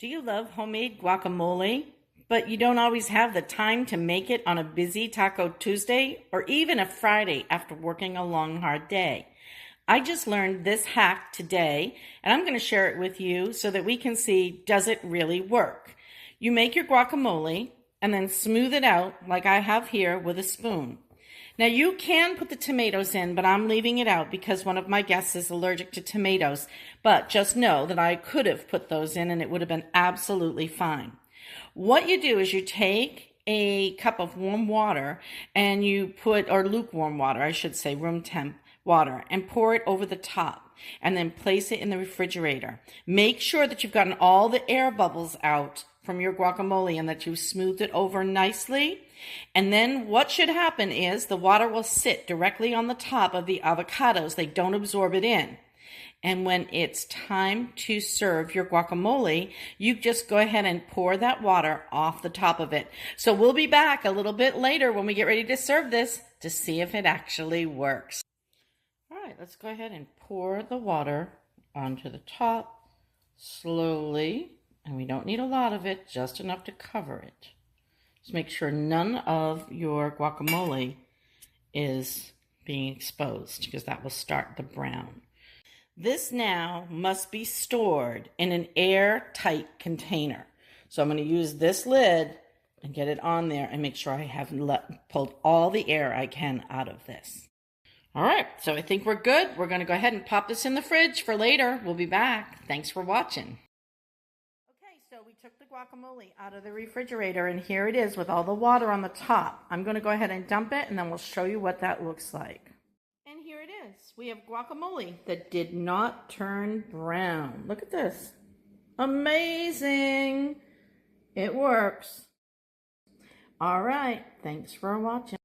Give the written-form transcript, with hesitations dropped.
Do you love homemade guacamole, but you don't always have the time to make it on a busy Taco Tuesday or even a Friday after working a long, hard day? I just learned this hack today, and I'm going to share it with you so that we can see, does it really work? You make your guacamole and then smooth it out like I have here with a spoon. Now you can put the tomatoes in, but I'm leaving it out because one of my guests is allergic to tomatoes. But just know that I could have put those in and it would have been absolutely fine. What you do is you take a cup of warm water and you put, or lukewarm water, I should say, room temp water, and pour it over the top and then place it in the refrigerator. Make sure that you've gotten all the air bubbles out from your guacamole and that you've smoothed it over nicely. And then what should happen is the water will sit directly on the top of the avocados. They don't absorb it in. And when it's time to serve your guacamole, you just go ahead and pour that water off the top of it. So we'll be back a little bit later when we get ready to serve this to see if it actually works. All right, let's go ahead and pour the water onto the top slowly. And we don't need a lot of it, just enough to cover it. Just make sure none of your guacamole is being exposed because that will start the brown. This now must be stored in an airtight container. So I'm going to use this lid and get it on there and make sure I have pulled all the air I can out of this. All right, so I think we're good. We're going to go ahead and pop this in the fridge for later. We'll be back. Thanks for watching. So we took the guacamole out of the refrigerator and here it is with all the water on the top. I'm going to go ahead and dump it and then we'll show you what that looks like. And here it is. We have guacamole that did not turn brown. Look at this. Amazing. It works. All right. Thanks for watching.